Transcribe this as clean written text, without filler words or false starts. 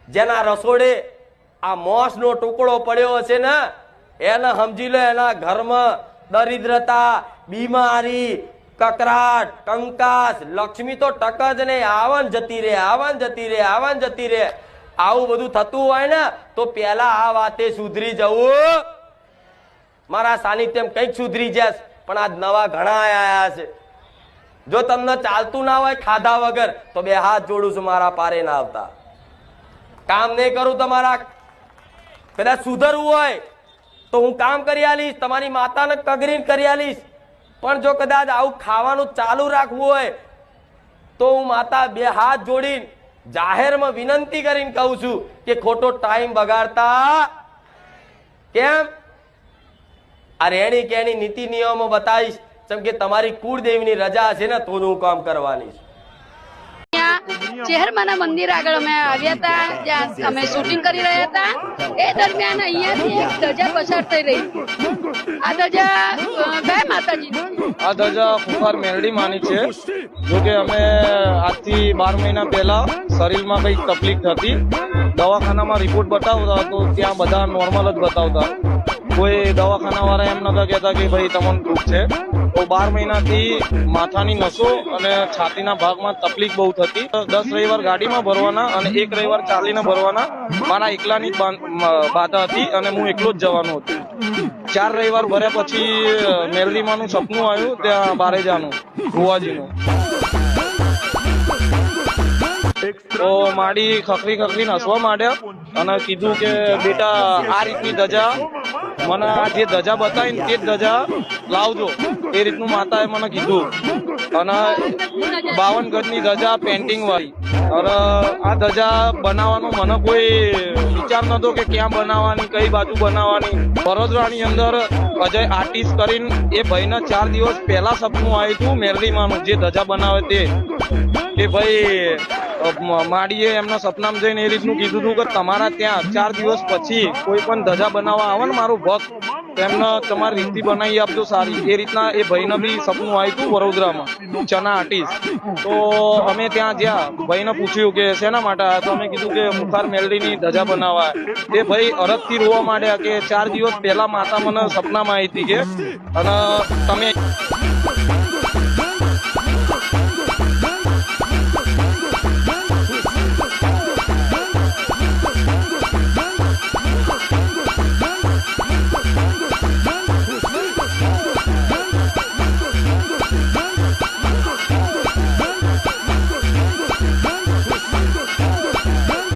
જેના રસોડે આ મોસનો ટુકડો પડ્યો છે ને એને સમજી લો એના ઘરમાં દરિદ્રતા, બીમારી, કકરાટ, કંકાસ, લક્ષ્મી તો ટક જ નહીં, આવન જતી રે, આવન જતી રે, આવન જતી રે. આવું બધું થતું હોય ને તો પેલા આ વાતે સુધરી જવું. મારા સાનિધ્યમ કંઈક સુધરી જશે, પણ આજ નવા ઘણા આયા છે. જો તમને ચાલતું ના હોય ખાધા વગર તો બે હાથ જોડું છું, મારા પારે ના આવતા. કામ નહીં કરું તમારા, કદાચ સુધરવું હોય તો હું કામ કરી આલીશ, તમારી માતાને કગરીને કરી આલીશ. પણ જો કદાચ આવું ખાવાનું ચાલુ રાખવું હોય તો હું માતા બે હાથ જોડીને જાહેરમાં વિનંતી કરીને કહું છું કે ખોટો ટાઈમ બગાડતા કેમ. આ રેણી કેણી નીતિ નિયમો બતાવીશ, જેમ કે તમારી કુળદેવીની રજા છે ને તો હું કામ કરવાની છું. ચેહરમાના મંદિર આગળ અમે આવ્યા હતા, જ્યાં અમે શૂટિંગ કરી રહ્યા હતા. એ દરમિયાન અહીંયાથી એક ધજા પસાર થઈ રહી. આ ધજા કયા માતાજી? આ ધજા કુંભાર મેરડી માની છે. જોકે અમે આજથી 12 મહિના પહેલા શરીરમાં કઈક તકલીફ હતી, દવાખાનામાં રિપોર્ટ બતાવતા તો ત્યાં બધા નોર્મલ જ બતાવતા. કોઈ દવાખાના વાળા એમ નતા કહેતા કે ભાઈ તમને દુઃખ છે. તો 12 મહિનાથી માથાની નસો અને છાતીના ભાગમાં તકલીફ બહુ થતી. 10 રવિવાર ગાડીમાં ભરવાના અને 1 રવિવાર ચાલીને ભરવાના. મારા એકલાની જ બાધા હતી અને હું એકલો જ જવાનું હતું. 4 રવિવાર ભર્યા પછી મેરડીમાંનું સપનું આવ્યું, ત્યાં બારેજાનું ભુવાજીનું. તો માડી ખખરી ખખરીને હસવા માંડ્યા અને કીધું કે બેટા આ રીતની ધજા મને આ જે ધજા બતાવીને તે જ ધજા લાવજો, એ રીતનું માતાએ મને કીધું. અને 52 ગજની ધજા પેન્ટિંગ વાળી. અને આ ધજા બનાવવાનો મને કોઈ વિચાર નતો કે ક્યાં બનાવવાની, કઈ બાજુ બનાવવાની. વડોદરાની અંદર અજય આર્ટિસ્ટ કરીને એ ભાઈને 4 દિવસ પહેલા સપનું આવ્યું હતું મેરડીમાંનું, જે ધજા બનાવે તે. એ ભાઈ માડીએ એમના સપનામાં જઈને એ રીતનું કીધું હતું કે તમારા ત્યાં 4 દિવસ પછી કોઈ પણ ધજા બનાવવા આવે ને મારું ભક્ત, એમને તમારી રીતિ બનાવી આપજો સારી. એ રીતના એ ભાઈને બી સપનું આવ્યું હતું વડોદરામાં, ચના આર્ટિસ્ટ. તો અમે ત્યાં જ્યાં ભાઈને પૂછ્યું કે શેના માટે આવ્યા, તો અમે કીધું કે કુંભાર મેરડીની ધજા બનાવવા. એ ભાઈ અરજથી રોવા માંડ્યા કે 4 દિવસ પહેલા માતા મને સપનામાં આવી હતી કે, અને તમે